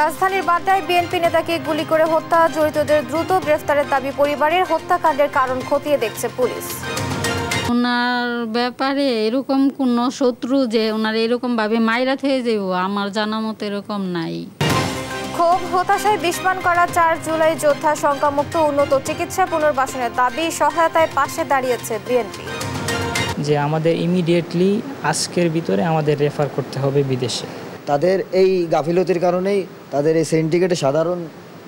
রাজধানীর বাড্ডায় বিএনপি নেতাকে গুলি করে হত্যা, জড়িতদের দ্রুত গ্রেফতারের দাবি পরিবারের। হত্যাকাণ্ডের কারণ খতিয়ে দেখছে পুলিশ। ওনার ব্যাপারে এরকম কোনো শত্রু যে ওনার এরকম ভাবে মাইরা থেকে যাব আমার জানা মতো এরকম নাই। ক্ষোভ হতাশায় বিস্মান করা 4 জুলাই যোদ্ধা শঙ্কামুক্ত, উন্নত চিকিৎসা পুনর্বাসনের দাবি, সহায়তায় পাশে দাঁড়িয়েছে বিএনপি। যে আমাদের ইমিডিয়েটলি আজকের ভিতরে আমাদের রেফার করতে হবে বিদেশে। তাদের এই গাফিলতির কারণেই তাদের এই সিন্ডিকেটে সাধারণ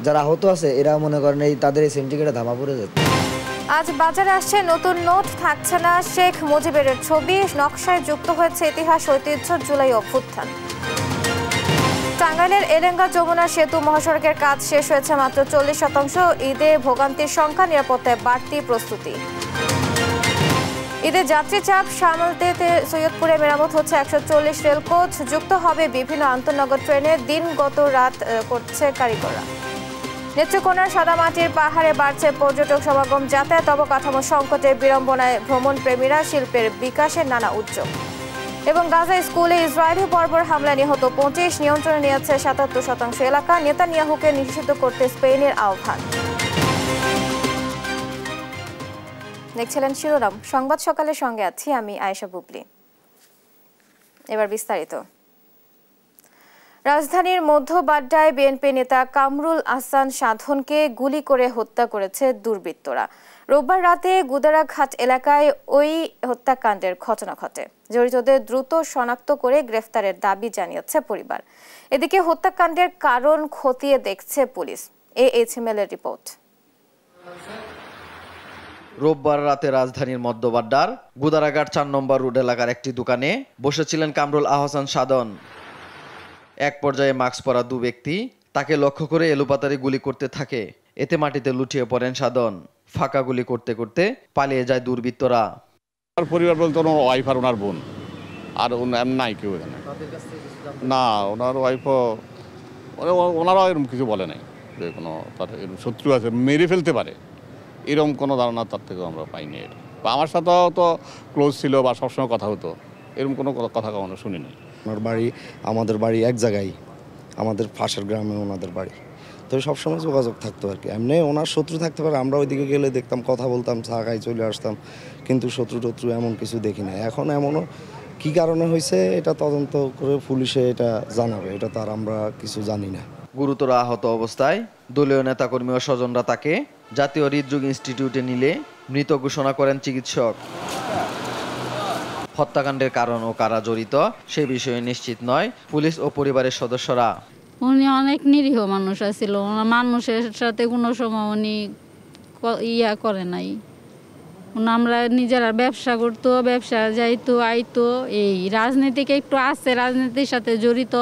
যারা আহত আছে এরা মনে করেন এই তাদের এই সিন্ডিকেটে ধামা পড়ে যাচ্ছে। আজ বাজারে আসছে নতুন নোট, থাকছে না শেখ মুজিবের ছবি, নকশায় যুক্ত হয়েছে ইতিহাস ঐতিহ্য, জুলাই অভ্যুত্থান। টাঙ্গাইলের এলেঙ্গা যমুনা সেতু মহাসড়কের কাজ শেষ হয়েছে মাত্র 40%। ঈদে ভোগান্তির সংখ্যা, নিরাপত্তায় বাড়তি প্রস্তুতি। ঈদে যাত্রী চাপ সামালতে সৈয়দপুরে মেরামত হচ্ছে 140 রেলকোচ, যুক্ত হবে বিভিন্ন আন্তনগর ট্রেনে, দিনগত রাত করছে কারিগররা। নেত্রকোনার সাদামাটির পাহাড়ে বাড়ছে পর্যটক সমাগম, যাতায়াত অবকাঠামো সংকটের বিড়ম্বনায় ভ্রমণ প্রেমীরা, শিল্পের বিকাশের নানা উদ্যোগ। এবং গাজা স্কুলে ইসরায়েলি বর্বর হামলায় নিহত 25, নিয়ন্ত্রণে নিয়েছে 77% এলাকা। নেতানিয়াহুকে নিষিদ্ধ করতে স্পেনের আহ্বান। দেখছিলেন শিরোনাম সংবাদ সকালের সঙ্গে আছি আমি আয়েশা বুবলি। এবার বিস্তারিত। রাজধানীর মধ্য বাড্ডায় বিএনপি নেতা কামরুল আহসান সাধনকে গুলি করে হত্যা করেছে দুর্বৃত্তরা। রোববার রাতে গুদারাঘাট এলাকায় ওই হত্যাকাণ্ডের ঘটনা ঘটে। জড়িতদের দ্রুত শনাক্ত করে গ্রেফতারের দাবি জানিয়েছে পরিবার। এদিকে হত্যাকাণ্ডের কারণ খতিয়ে দেখছে পুলিশ। AHML এর রিপোর্ট। রোববার রাতে রাজধানীর মধ্য বাড্ডার গুদারাঘাট 4 নম্বর রোড এলাকার একটি দোকানে বসেছিলেন কামরুল আহসান সাধন। এক পর্যায়ে মাস্ক পরা 2 ব্যক্তি তাকে লক্ষ্য করে এলোপাতাড়ি গুলি করতে থাকে। এতে মাটিতে লুটিয়ে পড়েন সাধন। ফাঁকা গুলি করতে করতে পালিয়ে যায় দুর্বৃত্তরা। পরিবার বলতে ওনার ওয়াইফ আর ওনার বোন, আর নাই কেউ এখানে। না, ওনার ওয়াইফও ওনারাও এরকম কিছু বলে নাই যে কোনো তার শত্রু আছে মেরে ফেলতে পারে, এরকম কোনো ধারণা তার থেকেও আমরা পাইনি। বা আমার সাথেও তো ক্লোজ ছিল বা সবসময় কথা হতো, এরকম কোনো কথা কখনো শুনিনি। ওনার বাড়ি আমাদের বাড়ি এক জায়গায়, আমাদের পাশের গ্রামে ওনাদের বাড়ি, তো সবসময় যোগাযোগ থাকতো আর কি। এমনি ওনার শত্রু থাকতে পারে, আমরা ওইদিকে গেলে দেখতাম, কথা বলতাম, চা খাই চলে আসতাম, কিন্তু শত্রু টত্রু এমন কিছু দেখি না। এখন এমনও কী কারণে হয়েছে এটা তদন্ত করে পুলিশে এটা জানাবে, এটা তো আর আমরা কিছু জানি না। গুরুতর আহত অবস্থায় দলীয় নেতাকর্মী ও স্বজনরা তাকে জাতীয় হৃদরোগ ইনস্টিটিউটে নিলে মৃত ঘোষণা করেন চিকিৎসক। হত্যাকাণ্ডের কারণ ও কারা জড়িত সে বিষয়ে নিশ্চিত নয় পুলিশ ও পরিবারের সদস্যরা। উনি অনেক নিরীহ মানুষ আছিল, মানুষের সাথে কোনো সময় উনি করে নাই। আমরা নিজেরা ব্যবসা করতো, ব্যবসা যাইতো আইতো, এই রাজনীতিক একটু আছে, রাজনীতির সাথে জড়িত,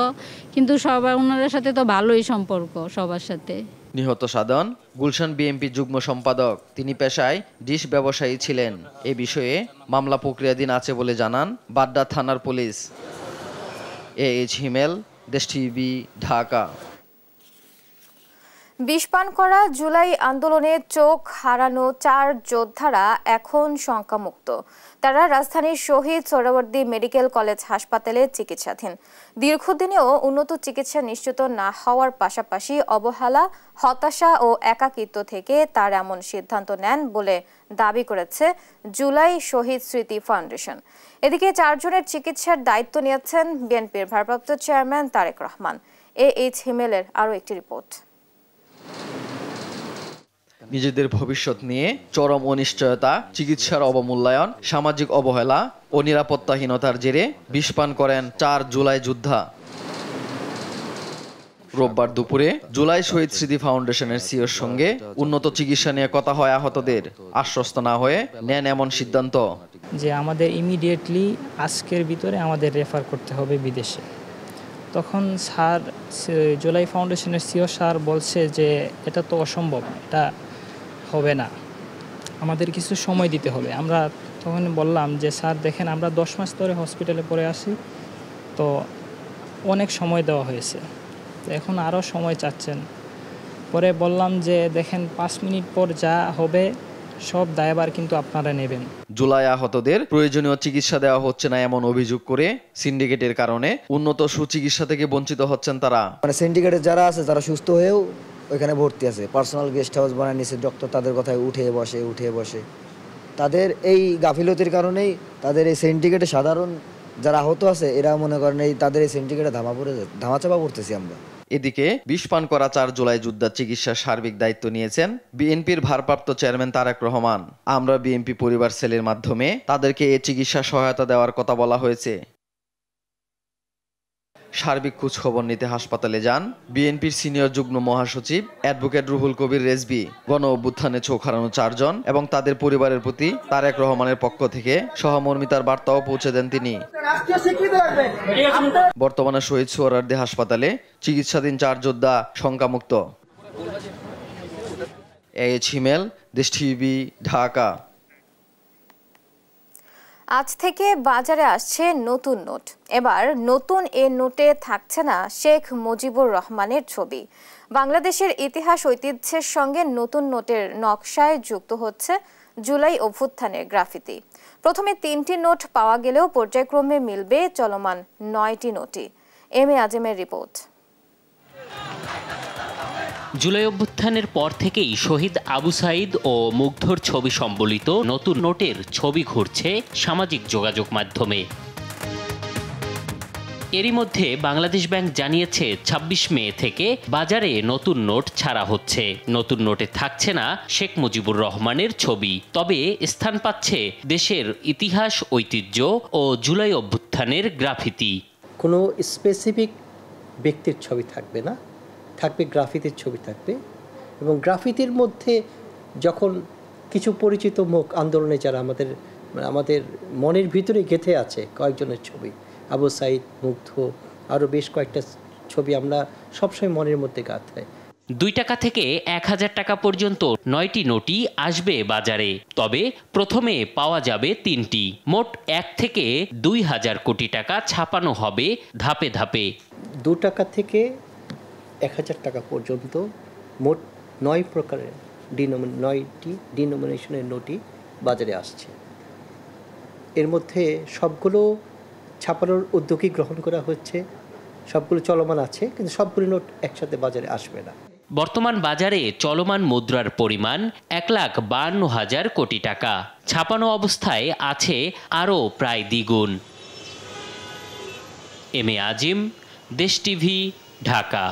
কিন্তু সবার ওনাদের সাথে তো ভালোই সম্পর্ক সবার সাথে। নিহত সাধন গুলশান বিএনপি যুগ্ম সম্পাদক। তিনি পেশায় ডিশ ব্যবসায়ী ছিলেন। এ বিষয়ে মামলা প্রক্রিয়াধীন আছে বলে জানান বাড্ডা থানার পুলিশ। AHML, দেশ টিভি, ঢাকা। বিষপান করা জুলাই আন্দোলনে চোখ হারানো 4 যোদ্ধারা এখন শঙ্কামুক্ত। তারা রাজধানীর শহীদ সোহরাওয়ার্দী মেডিকেল কলেজ হাসপাতালে চিকিৎসাধীন। দীর্ঘদিনেও উন্নত চিকিৎসা নিশ্চিত না হওয়ার পাশাপাশি অবহেলা, হতাশা ও একাকিত্ব থেকে তার এমন সিদ্ধান্ত নেন বলে দাবি করেছে জুলাই শহীদ স্মৃতি ফাউন্ডেশন। এদিকে 4 জনের চিকিৎসার দায়িত্ব নিয়েছেন বিএনপির ভারপ্রাপ্ত চেয়ারম্যান তারেক রহমান। AHML এর আরও একটি রিপোর্ট। নিজেদের ভবিষ্যৎ নিয়ে চরম অনিশ্চয়তা, চিকিৎসার অবমূল্যায়ন, সামাজিক অবহেলা ও নিরাপত্তাহীনতার জেরে বিষপান করেন 4 জুলাই যোদ্ধা। রোববার দুপুরে জুলাই শহীদ স্মৃতি ফাউন্ডেশনের সিওর সঙ্গে উন্নত চিকিৎসা নিয়ে কথা হয় আহতদের। আশ্বস্ত না হয়ে নেন এমন সিদ্ধান্ত যে আমাদের ইমিডিয়েটলি আজকের ভিতরে আমাদের রেফার করতে হবে বিদেশে। তখন স্যার, জুলাই ফাউন্ডেশনের সিও স্যার বলছে যে এটা তো অসম্ভব, এটা হবে না, আমাদের কিছু সময় দিতে হবে। আমরা তখন বললাম যে স্যার দেখেন, আমরা 10 মাস ধরে হসপিটালে পড়ে আসি, তো অনেক সময় দেওয়া হয়েছে, তো এখন আরও সময় চাচ্ছেন। পরে বললাম যে দেখেন 5 মিনিট পর যা হবে সব দায়ভার কিন্তু আপনারা নেবেন। জুলাই আহতদের প্রয়োজনীয় চিকিৎসা দেওয়া হচ্ছে না এমন অভিযোগ করে সিন্ডিকেটের কারণে উন্নত সুচিকিৎসা থেকে বঞ্চিত হচ্ছেন তারা। মানে সিন্ডিকেটের যারা আছে তারা সুস্থ হয়েও ওইখানে ভর্তি আছে, পার্সোনাল গেস্ট হাউস বানায় নিছে, ডক্টর তাদের কথায় উঠে বসে। তাদের এই গাফিলতির কারণেই তাদের এই সিন্ডিকেটে সাধারণ যারা আহত আছে এরা মনে করেন এই তাদের এই সিন্ডিকেটে ধামাচাপা পড়তেছি আমরা। এদিকে বিষ পান করা 4 জুলাই যোদ্ধার চিকিৎসার সার্বিক দায়িত্ব নিয়েছেন বিএনপির ভারপ্রাপ্ত চেয়ারম্যান তারেক রহমান। আমরা বিএনপি পরিবার সেলের মাধ্যমে তাদেরকে এই চিকিৎসা সহায়তা দেওয়ার কথা বলা হয়েছে। সার্বিক খোঁজ খবর নিতে হাসপাতালে যান বিএনপির সিনিয়র যুগ্ম মহাসচিব অ্যাডভোকেট রুহুল কবির রেজভী। গণ অভ্যুত্থানে চোখ হারানো 4 জন এবং তাদের পরিবারের প্রতি তারেক রহমানের পক্ষ থেকে সহমর্মিতার বার্তাও পৌঁছে দেন তিনি। বর্তমানে শহীদ সোহরাওয়ার্দী হাসপাতালে চিকিৎসাধীন 4 যোদ্ধা শঙ্কামুক্ত। এইচ হিমেল, দেশ টিভি, ঢাকা। আজ থেকে বাজারে আসছে নতুন নোট। এবার নতুন এ নোটে থাকছে না শেখ মুজিবুর রহমানের ছবি। বাংলাদেশের ইতিহাস ঐতিহ্যের সঙ্গে নতুন নোটের নকশায় যুক্ত হচ্ছে জুলাই অভ্যুত্থানের গ্রাফিতি। প্রথমে 3টি নোট পাওয়া গেলেও পর্যায়ক্রমে মিলবে চলমান 9টি নোটই। M A আজিমের report. জুলাই অভ্যুত্থানের পর থেকেই শহীদ আবু সাঈদ ও মুগ্ধর ছবি সম্বলিত নতুন নোটের ছবি ঘুরছে সামাজিক যোগাযোগ মাধ্যমে। এরই মধ্যে বাংলাদেশ ব্যাংক জানিয়েছে 26 মে থেকে বাজারে নতুন নোট ছাড়া হচ্ছে। নতুন নোটে থাকছে না শেখ মুজিবুর রহমানের ছবি, তবে স্থান পাচ্ছে দেশের ইতিহাস ঐতিহ্য ও জুলাই অভ্যুত্থানের গ্রাফিতি। কোনো স্পেসিফিক ব্যক্তির ছবি থাকবে না, থাকবে গ্রাফিতির ছবি থাকবে। এবং গ্রাফিতির মধ্যে যখন কিছু পরিচিত মুখ আন্দোলনে যারা আমাদের মনের ভিতরে গেঁথে আছে কয়েকজনের ছবি, আবু সাঈদ, মুগ্ধ, আরও বেশ কয়েকটা ছবি আমরা সবসময় মনের মধ্যে গাঁথে। 2 টাকা থেকে 1000 টাকা পর্যন্ত 9টি নোটই আসবে বাজারে, তবে প্রথমে পাওয়া যাবে 3টি। মোট 1 থেকে 2000 কোটি টাকা ছাপানো হবে ধাপে ধাপে। 2 টাকা থেকে 1000 টাকা পর্যন্ত মোট 9 প্রকারের 9টি ডিনোমিনেশনের নোটই বাজারে আসছে। এর মধ্যে সবগুলো ছাপানোর উদ্যোগই গ্রহণ করা হচ্ছে, সবগুলো চলমান আছে, কিন্তু সবগুলো নোট একসাথে বাজারে আসবে না। বর্তমান বাজারে চলমান মুদ্রার পরিমাণ 1,52,000 কোটি টাকা। ছাপানো অবস্থায় আছে আরও প্রায় দ্বিগুণ। এম এ আজিম, দেশ টিভি, ঢাকা।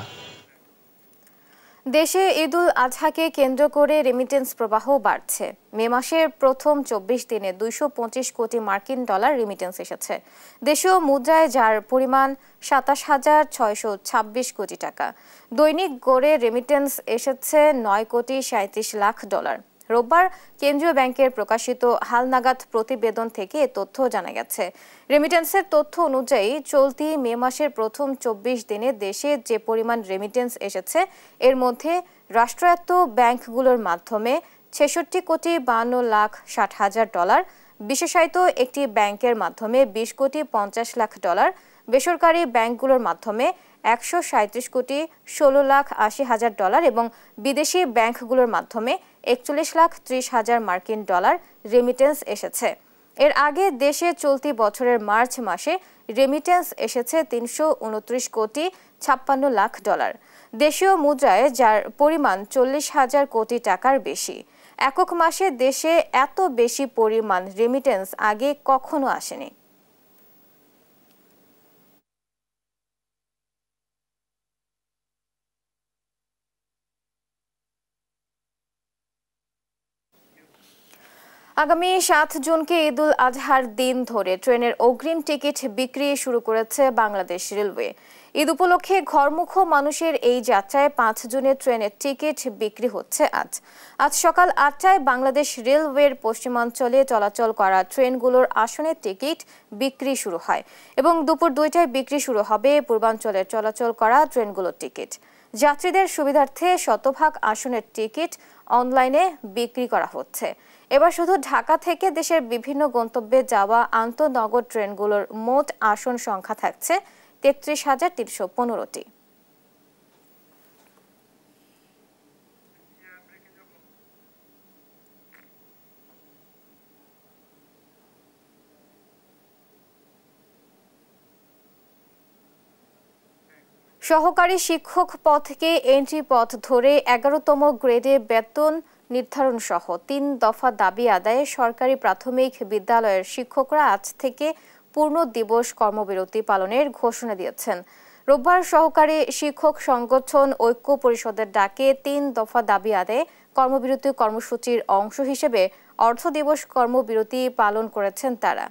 দেশে ঈদুল আজহাকে কেন্দ্র করে রেমিটেন্স প্রবাহ বাড়ছে। মে মাসের প্রথম 24 দিনে 225 কোটি মার্কিন ডলার রেমিটেন্স এসেছে। দেশীয় মুদ্রায় যার পরিমাণ 27,626 কোটি টাকা। দৈনিক গড়ে রেমিটেন্স এসেছে 9 কোটি 37 লাখ ডলার। রোববার কেন্দ্রীয় ব্যাংকের প্রকাশিত হালনাগাদ প্রতিবেদন থেকে এ তথ্য জানা গেছে। রেমিটেন্সের তথ্য অনুযায়ী চলতি মে মাসের প্রথম 24 দিনে দেশে যে পরিমাণ রেমিটেন্স এসেছে এর মধ্যে রাষ্ট্রায়ত্ত ব্যাংকগুলোর মাধ্যমে 66 কোটি 52 লাখ 60 হাজার ডলার, বিশেষায়িত একটি ব্যাংকের মাধ্যমে 20 কোটি 50 লাখ ডলার, বেসরকারি ব্যাংকগুলোর মাধ্যমে 137 কোটি 16 লাখ 80 হাজার ডলার এবং বিদেশি ব্যাংকগুলোর মাধ্যমে 41 লাখ 30 হাজার মার্কিন ডলার রেমিটেন্স এসেছে। এর আগে দেশে চলতি বছরের মার্চ মাসে রেমিটেন্স এসেছে 329 কোটি 56 লাখ ডলার। দেশীয় মুদ্রায় যার পরিমাণ 40,000 কোটি টাকার বেশি। একক মাসে দেশে এত বেশি পরিমাণ রেমিটেন্স আগে কখনো আসেনি। আগামী 7 জুনকে ঈদুল আজহার দিন ধরে ট্রেনের অগ্রিম টিকিট বিক্রি শুরু করেছে বাংলাদেশ রেলওয়ে। ঈদ উপলক্ষে ঘরমুখ মানুষের এই যাত্রায় 5 জুনের ট্রেনের টিকিট বিক্রি হচ্ছে আজ সকাল 8টায় বাংলাদেশ রেলওয়ের পশ্চিমাঞ্চলে চলাচল করা ট্রেনগুলোর আসনের টিকিট বিক্রি শুরু হয় এবং দুপুর 2টায় বিক্রি শুরু হবে পূর্বাঞ্চলে চলাচল করা ট্রেনগুলোর টিকিট। যাত্রীদের সুবিধার্থে শতভাগ আসনের টিকিট অনলাইনে বিক্রি করা হচ্ছে। এবার শুধু ঢাকা থেকে দেশের বিভিন্ন গন্তব্যে যাওয়া আন্তঃনগর ট্রেনগুলোর মোট আসন সংখ্যা থাকছে 33,315টি। সহকারী শিক্ষক পদকে এন্ট্রি পথ ধরে 11তম গ্রেডে বেতন নির্ধারণ সহ 3 দফা দাবি আদায়ে সরকারি প্রাথমিক বিদ্যালয়ের শিক্ষকরা আজ থেকে পূর্ণ দিবস কর্মবিরতি পালনের ঘোষণা দিয়েছেন। রোববার সহকারী শিক্ষক সংগঠন ঐক্য পরিষদের ডাকে 3 দফা দাবি আদায়ে কর্মবিরতি কর্মসূচির অংশ হিসেবে অর্ধ দিবস কর্মবিরতি পালন করেছেন তারা।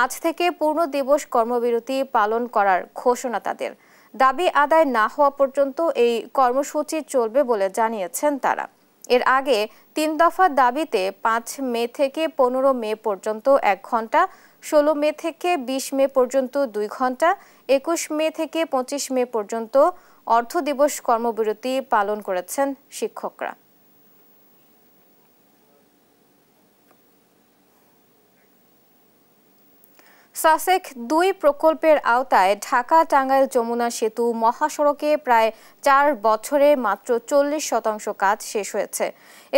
আজ থেকে পূর্ণ দিবস কর্মবিরতি পালন করার ঘোষণা তাদের। দাবি আদায় না হওয়া পর্যন্ত এই কর্মসূচি চলবে বলে জানিয়েছেন তারা। এর আগে 3 দফা দাবিতে 5 মে থেকে 15 মে পর্যন্ত 1 ঘন্টা, 16 মে থেকে 20 মে পর্যন্ত 2 ঘন্টা, 21 মে থেকে 25 মে পর্যন্ত অর্ধ দিবস কর্মবিরতি পালন করেছেন শিক্ষকরা। সাসেক 2 প্রকল্পের আওতায় ঢাকা-টাঙ্গাইল যমুনা সেতু মহাসড়কে প্রায় 4 বছরে মাত্র 40% কাজ শেষ হয়েছে।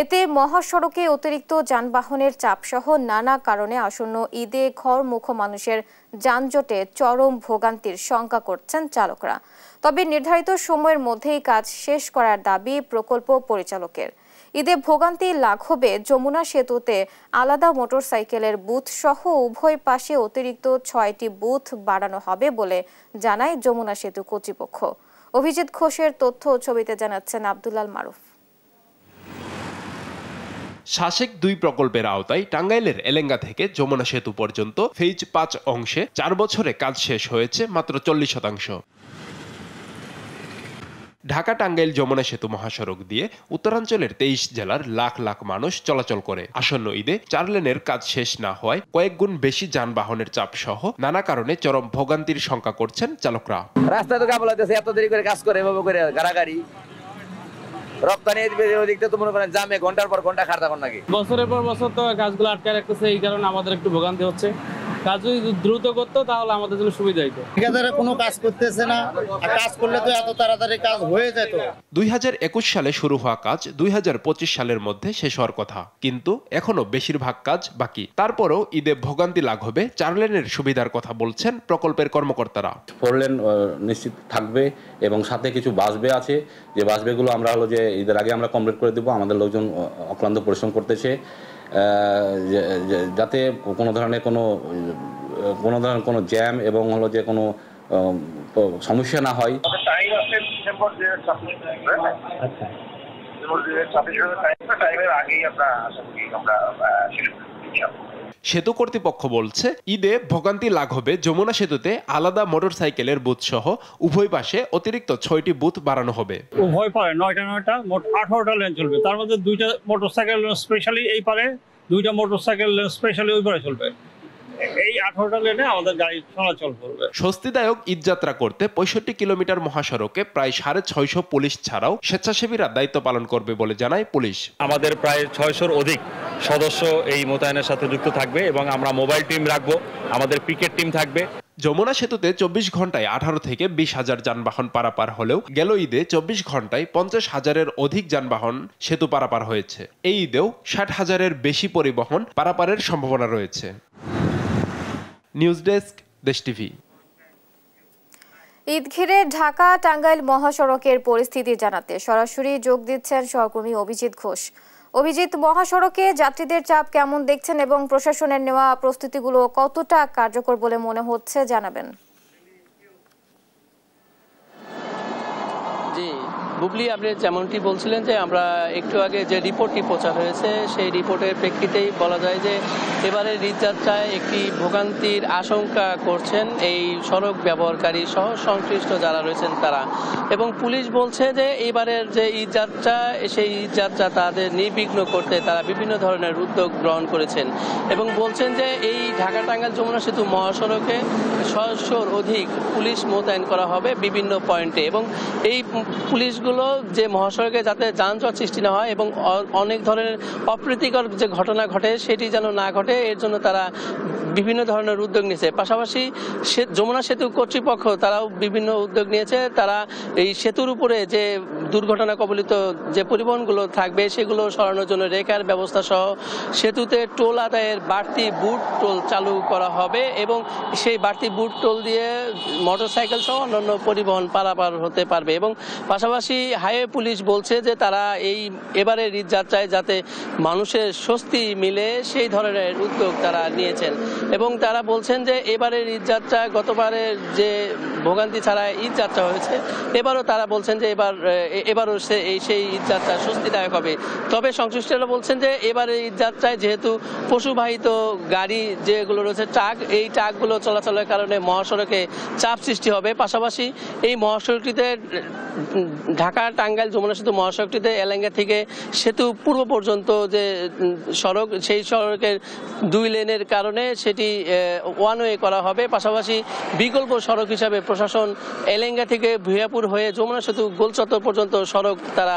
এতে মহাসড়কে অতিরিক্ত যানবাহনের চাপসহ নানা কারণে আসন্ন ঈদে ঘরমুখ মানুষের যানজটে চরম ভোগান্তির শঙ্কা করছেন চালকরা। তবে নির্ধারিত সময়ের মধ্যেই কাজ শেষ করার দাবি প্রকল্প পরিচালকের। ঈদে ভোগান্তি লাঘবে যমুনা সেতুতে আলাদা মোটরসাইকেলের বুথ সহ উভয় পাশে অতিরিক্ত 6টি বুথ বাড়ানো হবে বলে জানায় যমুনা সেতু কর্তৃপক্ষ। অভিজিৎ ঘোষের তথ্য ও ছবিতে জানাচ্ছেন আব্দুল্লাল মারুফ। সাসেক 2 প্রকল্পের আওতায় টাঙ্গাইলের এলেঙ্গা থেকে যমুনা সেতু পর্যন্ত ফেজ 5 অংশে 4 বছরে কাজ শেষ হয়েছে মাত্র 40%। ঢাকা-টাঙ্গাইল যমুনা সেতু মহাসড়ক দিয়ে উত্তরাঞ্চলের 23 জেলার লাখ লাখ মানুষ চলাচল করে। আসন্ন ঈদে 4 লেনের কাজ শেষ না হওয়ায় কয়েক গুণ বেশি যানবাহনের চাপ সহ নানা কারণে চরম ভোগান্তির শঙ্কা করছেন চালকরা। রাস্তা তো কাবল হইতেছে, এত দেরি করে কাজ করে এভাবে করে গাড়াগাড়ি রপ্তানি দিকটা তো মনে করেন জামে ঘন্টার পর ঘন্টা খাড়া থাকুন নাকি। বছরের পর বছর তো কাজগুলো আটকে রাখতেছে, এই কারণে আমাদের একটু ভোগান্তি হচ্ছে। কাজ যদি দ্রুত করতো তাহলে আমাদের জন্য সুবিধা হতো। ঠিকাদারে কোনো কাজ করতেছে না, আর কাজ করলে তো এত তাড়াতাড়ি কাজ হয়ে যেত। 2021 সালে শুরু হওয়া কাজ 2025 সালের মধ্যে শেষ হওয়ার কথা, কিন্তু এখনো বেশিরভাগ কাজ বাকি। তারপরও ঈদে ভোগান্তি লাঘবে 4 লেনের সুবিধার কথা বলছেন প্রকল্পের কর্মকর্তারা। 4 লেন নিশ্চিত থাকবে এবং সাথে কিছু বাসবে আছে, যে বাসবেগুলো আমরা হলো যে ঈদের আগে আমরা কমপ্লিট করে দেবো। আমাদের লোকজন অক্লান্ত পরিশ্রম করতেছে যাতে কোনো ধরনের কোনো জ্যাম এবং হলো যে কোনো সমস্যা না হয়। সেতু কর্তৃপক্ষ বলছে ঈদে ভোগান্তি লাঘবে যমুনা সেতুতে আলাদা মোটরসাইকেলের বুথ সহ উভয় পাশে অতিরিক্ত 6টি বুথ বাড়ানো হবে। উভয় পারে 9টা মোট 18টা লেন চলবে। তার মধ্যে 2টা মোটরসাইকেল স্পেশালি এই পারে, 2টা মোটরসাইকেল স্পেশালি ওই পারে চলবে। এই 18টা লেনে আমাদের গাড়ি চলাচল করবে। স্বস্তিদায়ক ঈদযাত্রা করতে 65 কিলোমিটার মহাসড়কে প্রায় 650 পুলিশ ছাড়াও স্বেচ্ছাসেবীরা দায়িত্ব পালন করবে বলে জানায় পুলিশ। আমাদের প্রায় 600-র অধিক সদস্য এই মোতায়েনের সাথে যুক্ত থাকবে এবং আমরা মোবাইল টিম রাখবো, আমাদের পিকেট টিম থাকবে। যমুনা সেতুতে 24 ঘন্টায় 18 থেকে 20,000 যানবাহন পারাপার হলেও গেল ঈদে 24 ঘন্টায় 50,000-এর অধিক যানবাহন সেতু পারাপার হয়েছে। এই ঈদেও 60,000-এর বেশি পরিবহন পারাপারের সম্ভাবনা রয়েছে। নিউজ ডেস্ক, দেশ টিভি। ঈদ ঘিরে ঢাকা-টাঙ্গাইল মহাসড়কের পরিস্থিতি জানাতে সরাসরি যোগ দিচ্ছেন সহকর্মী অভিজিৎ ঘোষ। অভিজিৎ, মহাসড়কে যাত্রীদের চাপ কেমন দেখছেন এবং প্রশাসনের নেওয়া প্রস্তুতিগুলো কতটা কার্যকর বলে মনে হচ্ছে জানাবেন। জি বুবলি, আপনি যেমনটি বলছিলেন যে আমরা একটু আগে যে রিপোর্টটি প্রচার হয়েছে সেই রিপোর্টের প্রেক্ষিতেই বলা যায় যে এবারে ঈদযাত্রায় একটি ভোগান্তির আশঙ্কা করছেন এই সড়ক ব্যবহারকারী সহ সংশ্লিষ্ট যারা রয়েছেন তারা। এবং পুলিশ বলছে যে এবারের যে ঈদযাত্রা সেই ঈদযাত্রা তাদের নির্বিঘ্ন করতে তারা বিভিন্ন ধরনের উদ্যোগ গ্রহণ করেছেন এবং বলছেন যে এই ঢাকা-টাঙ্গাইল যমুনা সেতু মহাসড়কে 600-র অধিক পুলিশ মোতায়েন করা হবে বিভিন্ন পয়েন্টে এবং এই পুলিশগুলো যে মহাসড়কে যাতে যানজট সৃষ্টি না হয় এবং অনেক ধরনের অপ্রীতিকর যে ঘটনা ঘটে সেটি যেন না ঘটে এর জন্য তারা বিভিন্ন ধরনের উদ্যোগ নিয়েছে। পাশাপাশি যমুনা সেতু কর্তৃপক্ষ তারাও বিভিন্ন উদ্যোগ নিয়েছে। তারা এই সেতুর উপরে যে দুর্ঘটনা কবলিত যে পরিবহনগুলো থাকবে সেগুলো সরানোর জন্য রেখার ব্যবস্থা সহ সেতুতে টোল আদায়ের বাড়তি বুট টোল চালু করা হবে এবং সেই বাড়তি বুট টোল দিয়ে মোটরসাইকেল সহ অন্যান্য পরিবহন পারাপার হতে পারবে। এবং পাশাপাশি হাইওয়ে পুলিশ বলছে যে তারা এবারে ঈদযাত্রায় যাতে মানুষের স্বস্তি মিলে সেই ধরনের উদ্যোগ তারা নিয়েছেন এবং তারা বলছেন যে এবারের ঈদযাত্রা গতবারের যে ভোগান্তি ছাড়া ঈদযাত্রা হয়েছে এবারও তারা বলছেন যে এবারও সেই ঈদযাত্রা স্বস্তিদায়ক হবে। তবে সংশ্লিষ্টরা বলছেন যে এবারের ঈদযাত্রায় যেহেতু পশুবাহিত গাড়ি যেগুলো রয়েছে ট্রাক, এই ট্রাকগুলো চলাচলের কারণে মহাসড়কে চাপ সৃষ্টি হবে। পাশাপাশি এই মহাসড়কটিতে ঢাকা টাঙ্গাইল যমুনা সেতু মহাসড়কটিতে এলেঙ্গা থেকে সেতু পূর্ব পর্যন্ত যে সড়ক সেই সড়কের 2 লেনের কারণে সেটি ওয়ান ওয়ে করা হবে। পাশাপাশি বিকল্প সড়ক হিসাবে প্রশাসন এলেঙ্গা থেকে ভুয়াপুর হয়ে যমুনা সেতু গোলচত্বর পর্যন্ত সড়ক তারা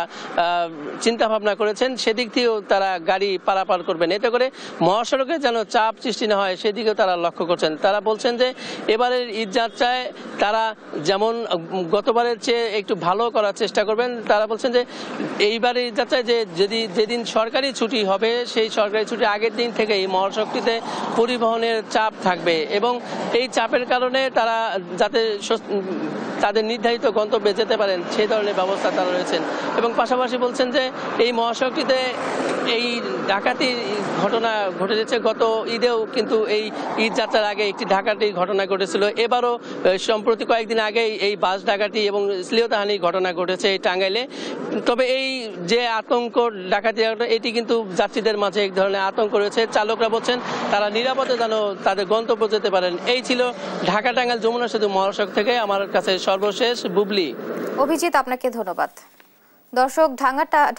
চিন্তা ভাবনা করেছেন, সেদিক থেকেও তারা গাড়ি পারাপার করবেন। এতে করে মহাসড়কে যেন চাপ সৃষ্টি না হয় সেদিকেও তারা লক্ষ্য করছেন। তারা বলছেন যে এবারের ঈদযাত্রায় তারা যেমন গতবারের চেয়ে একটু ভালো করার চেষ্টা করবেন। তারা বলছেন যে এইবারের ঈদযাত্রায় যেদিন সরকারি ছুটি হবে সেই সরকারি ছুটির আগের দিন থেকে এই মহাসড়কটিতে পরিবহনের চাপ থাকবে এবং এই চাপের কারণে তারা যাতে তাদের নির্ধারিত গন্তব্যে যেতে পারেন সেই ধরনের ব্যবস্থা তারা রয়েছেন। এবং পাশাপাশি বলছেন যে এই মহাসড়কটিতে এই ডাকাতির ঘটনা ঘটেছে, গত ঈদেও কিন্তু এই ঈদ যাত্রার আগে একটি ডাকাতির ঘটনা ঘটেছিল। এবারও সম্প্রতি কয়েকদিন আগেই এই বাস ডাকাতি এবং শ্লীলতাহানির ঘটনা ঘটেছে এই টাঙ্গাইলে। তবে এই যে আতঙ্ক ডাকাতি এটি কিন্তু যাত্রীদের মাঝে এক ধরনের আতঙ্ক রয়েছে। চালকরা বলছেন তারা নিরাপদে যেন তাদের গন্তব্য যেতে পারেন। এই ছিল ঢাকা টাঙ্গাইল যমুনা সেতু মহাসড়ক থেকে আমার কাছে সর্বশেষ বুবলি। অভিজিৎ, আপনাকে ধন্যবাদ। দর্শক,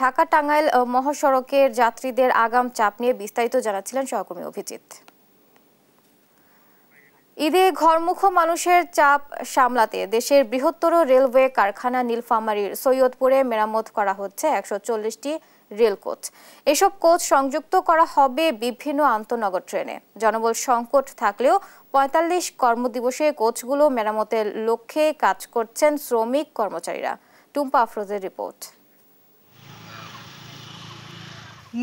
ঢাকা টাঙ্গাইল মহাসড়কের যাত্রীদের আগাম চাপ নিয়ে বিস্তারিত জানাচ্ছিলেন সহকর্মী অভিজিৎ। ঈদে ঘরমুখ মানুষের চাপ সামলাতে দেশের বৃহত্তর রেলওয়ে কারখানা নীলফামারীর সৈয়দপুরে মেরামত করা হচ্ছে 140টি রেল কোচ। এসব কোচ সংযুক্ত করা হবে বিভিন্ন আন্তনগর ট্রেনে। জনবল সংকট থাকলেও 45 কর্মদিবসে কোচগুলো মেরামতের লক্ষ্যে কাজ করছেন শ্রমিক কর্মচারীরা। টুম্পা আফরোজের রিপোর্ট।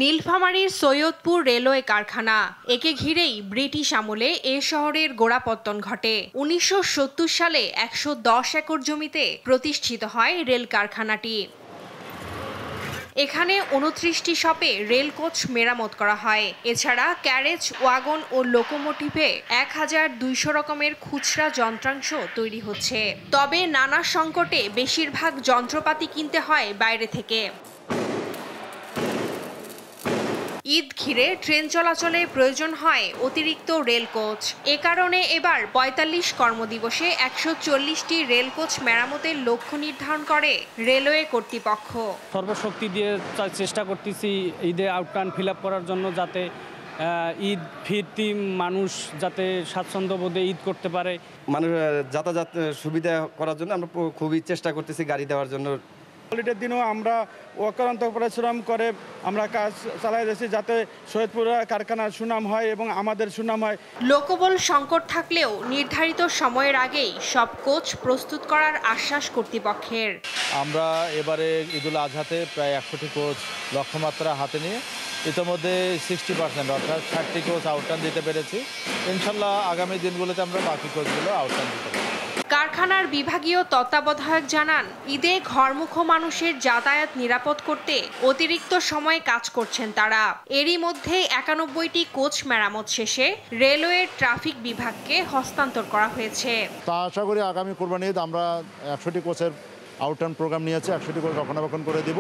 নীলফামারীর সৈয়দপুর রেলওয়ে কারখানা, একে ঘিরেই ব্রিটিশ আমলে এ শহরের গোড়াপত্তন ঘটে। 1970 সালে 110 একর জমিতে প্রতিষ্ঠিত হয় রেল কারখানাটি। এখানে 29টি শপে রেল কোচ মেরামত করা হয়। এছাড়া ক্যারেজ, ওয়াগন ও লোকোমোটিভে 1200 রকমের খুচরা যন্ত্রাংশ তৈরি হচ্ছে। তবে নানা সংকটে বেশিরভাগ যন্ত্রপাতি কিনতে হয় বাইরে থেকে। ঈদ ঘিরে ট্রেন চলাচলে প্রয়োজন হয় অতিরিক্ত রেল কোচ। এ কারণে এবার 45 কর্মদিবসে 140টি রেল কোচ মেরামতের লক্ষ্য নির্ধারণ করে রেলওয়ে কর্তৃপক্ষ। সর্বশক্তি দিয়ে চেষ্টা করতেছি ঈদে আউটরান ফিল আপ করার জন্য, যাতে ঈদ ফিরতি মানুষ যাতে স্বাচ্ছন্দ্যবোধে ঈদ করতে পারে। মানুষ যাতায়াত সুবিধা করার জন্য আমরা খুবই চেষ্টা করতেছি গাড়ি দেওয়ার জন্য। হলিডের দিনও আমরা অক্লান্ত পরিশ্রম করে আমরা কাজ চালাই যাচ্ছি যাতে সৈয়দপুর কারখানার সুনাম হয় এবং আমাদের সুনাম হয়। লোকবল সংকট থাকলেও নির্ধারিত সময়ের আগেই সব কোচ প্রস্তুত করার আশ্বাস কর্তৃপক্ষের। আমরা এবারে ঈদুল আজহাতে প্রায় 100টি কোচ লক্ষ্যমাত্রা হাতে নিয়ে ইতিমধ্যে 60% অর্থাৎ 60টি কোচ আউটরান দিতে পেরেছি। ইনশাল্লাহ আগামী দিনগুলোতে আমরা বাকি কোচগুলো আউটরান দিতে পারব। কারখানার বিভাগীয় তত্ত্বাবধায়ক জানান, ঈদে ঘরমুখ মানুষের যাতায়াত নিরাপদ করতে অতিরিক্ত সময় কাজ করছেন তারা। এরই মধ্যে 91টি কোচ মেরামত শেষে রেলওয়ে ট্রাফিক বিভাগকে হস্তান্তর করা হয়েছে। তা আশা করি আগামী কোরবানি ঈদ আমরা 100টি কোচের আউটরান প্রোগ্রাম নিয়েছি, 100টি কোচ রক্ষণাবেক্ষণ করে দিব,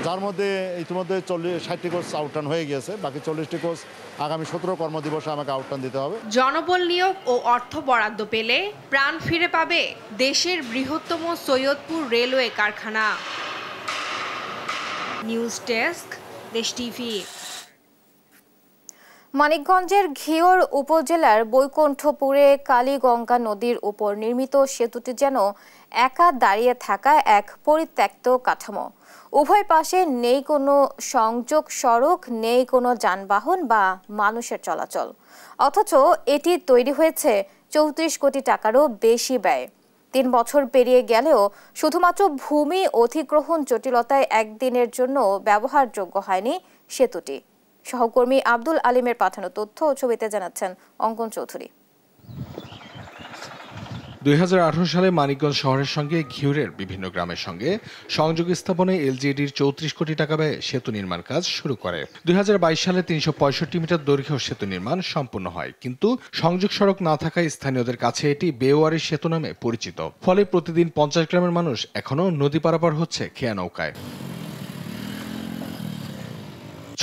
যার মধ্যে ইতিমধ্যে 60টি কোচ আউটরান হয়ে গিয়েছে। বাকি 40টি কোচ আগামী 17 কর্মদিবসে আমাকে আউটরান দিতে হবে। জনবল নিয়োগ ও অর্থ বরাদ্দ পেলে প্রাণ ফিরে পাবে দেশের বৃহত্তম সৈয়দপুর রেলওয়ে কারখানা। নিউজ ডেস্ক, দেশ টিভি। মানিকগঞ্জের ঘিওর উপজেলার বৈকুণ্ঠপুরে কালীগঙ্গা নদীর উপর নির্মিত সেতুটি যেন একা দাঁড়িয়ে থাকা এক পরিত্যক্ত কাঠামো। উভয় পাশে নেই কোনো সংযোগ সড়ক, নেই কোনো যানবাহন বা মানুষের চলাচল, অথচ এটি তৈরি হয়েছে 34 কোটি টাকারও বেশি ব্যয়। 3 বছর পেরিয়ে গেলেও শুধুমাত্র ভূমি অধিগ্রহণ জটিলতায় একদিনের জন্য ব্যবহারযোগ্য হয়নি সেতুটি। সহকর্মী আব্দুল আলিমের পাঠানো তথ্য ও ছবিতে জানাচ্ছেন অঙ্কন চৌধুরী। 2018 সালে মানিকগঞ্জ শহরের সঙ্গে ঘিউরের বিভিন্ন গ্রামের সঙ্গে সংযোগ স্থাপনে এলজিইডির 34 কোটি টাকা ব্যয়ে সেতু নির্মাণ কাজ শুরু করে। 2022 সালে 365 মিটার দৈর্ঘ্য সেতু নির্মাণ সম্পন্ন হয়, কিন্তু সংযোগ সড়ক না থাকায় স্থানীয়দের কাছে এটি বেওয়ারি সেতু নামে পরিচিত। ফলে প্রতিদিন 50 গ্রামের মানুষ এখনও নদী পারাপার হচ্ছে খেয়া নৌকায়।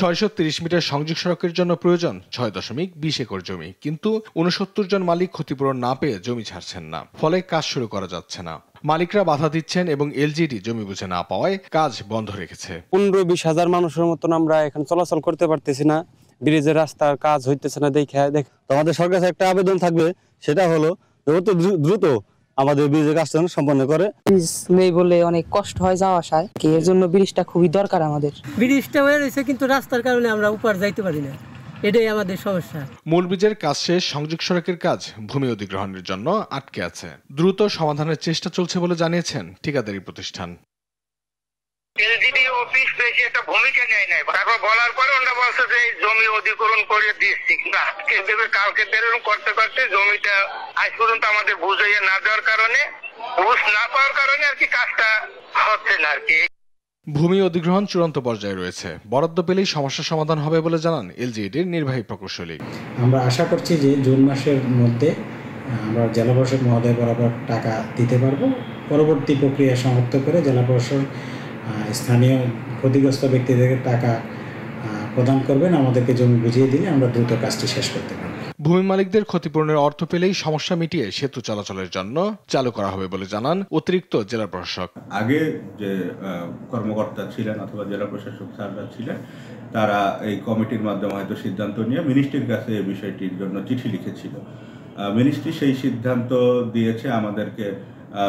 630 মিটার সংযোগ সড়কের জন্য প্রয়োজন 6.20 একর জমি, কিন্তু 69 জন মালিক ক্ষতিপূরণ না পেয়ে জমি ছাড়ছেন না, ফলে কাজ শুরু করা যাচ্ছে না। মালিকরা বাধা দিচ্ছেন এবং এলজিডি জমি বুঝে না পাওয়ায় কাজ বন্ধ রেখেছে। 15-20 হাজার মানুষের মতন আমরা এখন চলাচল করতে পারতেছি না, ব্রিজের রাস্তার কাজ হইতেছে না। তো আমাদের সরকার একটা আবেদন থাকবে, সেটা হলো যত দ্রুত আমাদের ব্রিজের কাজটা সম্পন্ন করে। ব্রিজ নেই বলে অনেক কষ্ট হয় যাওয়া আসায়, এর জন্য ব্রিজটা খুবই দরকার আমাদের। ব্রিজটা হয়ে রয়েছে কিন্তু রাস্তার কারণে আমরা উপর যাইতে পারি না, এটাই আমাদের সমস্যা। মূল ব্রিজের কাজ শেষ, সংযোগ সড়কের কাজ ভূমি অধিগ্রহণের জন্য আটকে আছে। দ্রুত সমাধানের চেষ্টা চলছে বলে জানিয়েছেন ঠিকাদারি প্রতিষ্ঠান। এলজিডি অফিস বেশি একটা ভূমিকা নেয় নাই, তারপর বলার পরে ওরা বলছে যে জমি অধিগ্রহণ করে দিচ্ছি, আজকে দেবে কালকে দেবে, করতে করতে জমিটা আজ পর্যন্ত আমাদের বুঝাইয়া না দেওয়ার কারণে, বুঝ না পাওয়ার কারণে আর কি কাজটা হচ্ছে না আর কি। ভূমি অধিগ্রহণ চূড়ান্ত পর্যায়ে রয়েছে, বরাদ্দ পেলেই সমস্যা সমাধান হবে বলে জানান এলজিইডির নির্বাহী প্রকৌশলী। আমরা আশা করছি যে জুন মাসের মধ্যে আমরা জেলা পরিষদ মহোদয় বরাবর টাকা দিতে পারবো। পরবর্তী প্রক্রিয়া সমাপ্ত করে জেলা পরিষদ স্থানীয় ক্ষতিগ্রস্ত ব্যক্তিদেরকে টাকা প্রদান করবেন, আমাদেরকে জমি বুঝিয়ে দিলে আমরা দ্রুত কাজটি শেষ করতে পারব। ভূমি মালিকদের ক্ষতিপূরণের অর্থ পেলেই সমস্যা মিটিয়ে সেতু চলাচলের জন্য চালু করা হবে বলে জানান অতিরিক্ত জেলা প্রশাসক। আগে যে কর্মকর্তা ছিলেন অথবা জেলা প্রশাসক স্যাররা ছিলেন, তারা এই কমিটির মাধ্যমে হয়তো সিদ্ধান্ত নিয়ে মিনিস্ট্রির কাছে এই বিষয়টির জন্য চিঠি লিখেছিল। মিনিস্ট্রি সেই সিদ্ধান্ত দিয়েছে আমাদেরকে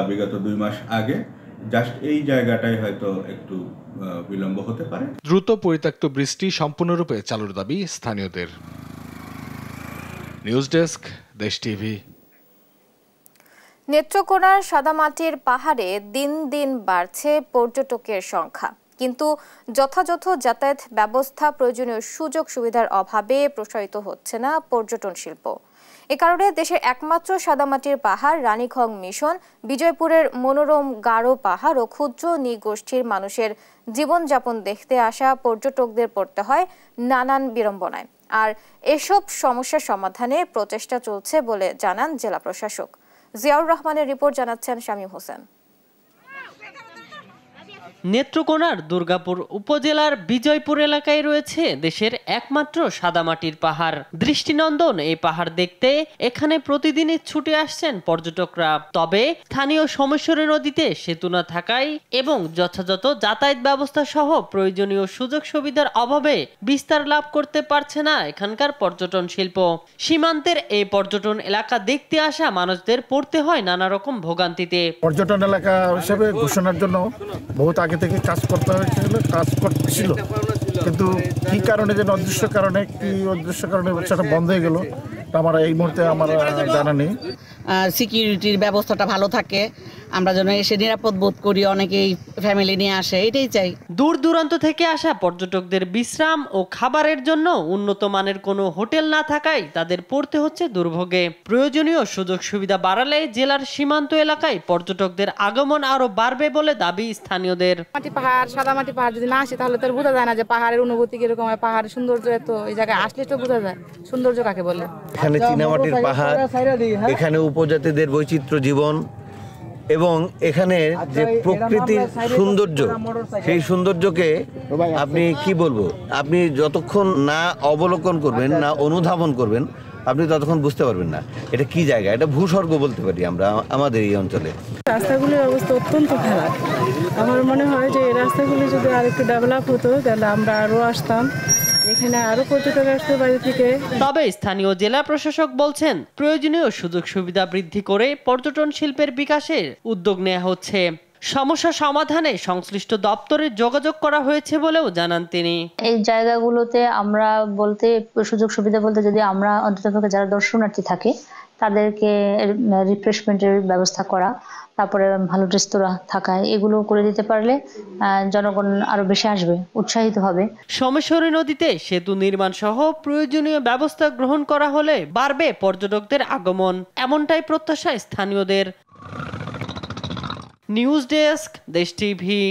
বিগত 2 মাস আগে। জাস্ট এই জায়গাটাই হয়তো একটু বিলম্ব হতে পারে। দ্রুত পরিত্যক্ত ব্রিজটি সম্পূর্ণরূপে চালুর দাবি স্থানীয়দের। নিউজ ডেস্ক, দেশ টিভি। নেত্রকোনার সাদামাটির পাহাড়ে দিন দিন বাড়ছে পর্যটকের সংখ্যা, কিন্তু যথাযথ যাতায়াত ব্যবস্থা, প্রয়োজনীয় সুযোগ সুবিধার অভাবে প্রসারিত হচ্ছে না পর্যটন শিল্প। এ কারণে দেশের একমাত্র সাদামাটির পাহাড় রানীখং মিশন, বিজয়পুরের মনোরম গারো পাহাড় ও ক্ষুদ্র নৃগোষ্ঠীর মানুষের জীবনযাপন দেখতে আসা পর্যটকদের পড়তে হয় নানান বিড়ম্বনায়। আর এসব সমস্যা সমাধানে প্রচেষ্টা চলছে বলে জানান জেলা প্রশাসক। জিয়াউর রহমানের রিপোর্ট জানাচ্ছেন শামীম হোসেন। নেত্রকোনার দুর্গাপুর উপজেলার বিজয়পুর এলাকায় রয়েছে দেশের একমাত্র সাদামাটির পাহাড়। দৃষ্টিনন্দন এই পাহাড় দেখতে এখানে প্রতিদিনই ছুটে আসছেন পর্যটকরা। তবে স্থানীয় সোমেশ্বরী নদীতে সেতু না থাকায় এবং যথাযথ যাতায়াত ব্যবস্থা সহ প্রয়োজনীয় সুযোগ সুবিধার অভাবে বিস্তার লাভ করতে পারছে না এখানকার পর্যটন শিল্প। সীমান্তের এই পর্যটন এলাকা দেখতে আসা মানুষদের পড়তে হয় নানা রকম ভোগান্তিতে। পর্যটন এলাকা হিসেবে ঘোষণার জন্য বহুত আগে থেকে কাজ করতে হয়েছিল, কাজ করতেছিল, কিন্তু কি কারণে যে অদৃশ্য কারণে সেটা বন্ধ হয়ে গেল আমার এই মুহূর্তে আমার জানা নেই। সিকিউরিটির ব্যবস্থাটা ভালো থাকে, আমরা যেন এসে নিরাপদ বোধ করি, অনেকেই ফ্যামিলি নিয়ে আসে, এটাই চাই। দূর দূরান্ত থেকে আসা পর্যটকদের বিশ্রাম ও খাবারের জন্য উন্নত মানের কোনো হোটেল না থাকায় তাদের পড়তে হচ্ছে দুর্ভোগে। প্রয়োজনীয় সুযোগ সুবিধা বাড়ালে জেলার সীমান্ত এলাকায় পর্যটকদের আগমন আরো বাড়বে বলে দাবি স্থানীয়দের। মাটি পাহাড়, সাদামাটি পাহাড় যদি না আসে তাহলে তো বোঝা যায় না যে পাহাড়ের অনুভূতি কিরকম হয়, পাহাড়ের সৌন্দর্য। এত এই জায়গায় আসলে তো বোঝা যায় সৌন্দর্য কাকে বলে। এখানে চীনামাটির পাহাড়, এখানে উপজাতিদের বৈচিত্র্য জীবন এবং এখানে যে প্রকৃতির সৌন্দর্য, সেই সৌন্দর্যকে আপনি কি বলবো, আপনি যতক্ষণ না অবলোকন করবেন, না অনুধাবন করবেন, আপনি ততক্ষণ বুঝতে পারবেন না এটা কি জায়গা। এটা ভূস্বর্গ বলতে পারি আমরা আমাদের এই অঞ্চলে। রাস্তাগুলির অবস্থা অত্যন্ত খারাপ। আমার মনে হয় যে এই রাস্তাগুলি যদি আরেকটু ডেভেলপ হতো তাহলে আমরা আরো আসতাম, এখানে আরো পর্যটক আসতে বাইরে থেকে। তবে স্থানীয় জেলা প্রশাসক বলছেন প্রয়োজনীয় সুযোগ সুবিধা বৃদ্ধি করে পর্যটন শিল্পের বিকাশের উদ্যোগ নেওয়া হচ্ছে। সমস্যা সমাধানে সংশ্লিষ্ট দপ্তরে যোগাযোগ করা হয়েছে বলেও জানান তিনি। এই জায়গাগুলোতে আমরা বলতে সুযোগ সুবিধা বলতে যদি আমরা অন্তত যারা দর্শনার্থী থাকে তাদেরকে রিফ্রেশমেন্টের ব্যবস্থা করা, তারপরে ভালো রেস্তোরাঁ থাকা, এগুলো করে দিতে পারলে জনগণ আরো বেশি আসবে, উৎসাহিত হবে। সোমেশ্বরী নদীতে সেতু নির্মাণ সহ প্রয়োজনীয় ব্যবস্থা গ্রহণ করা হলে বাড়বে পর্যটকদের আগমন, এমনটাই প্রত্যাশা স্থানীয়দের। নিউজ ডেস্ক, দেশ টিভি।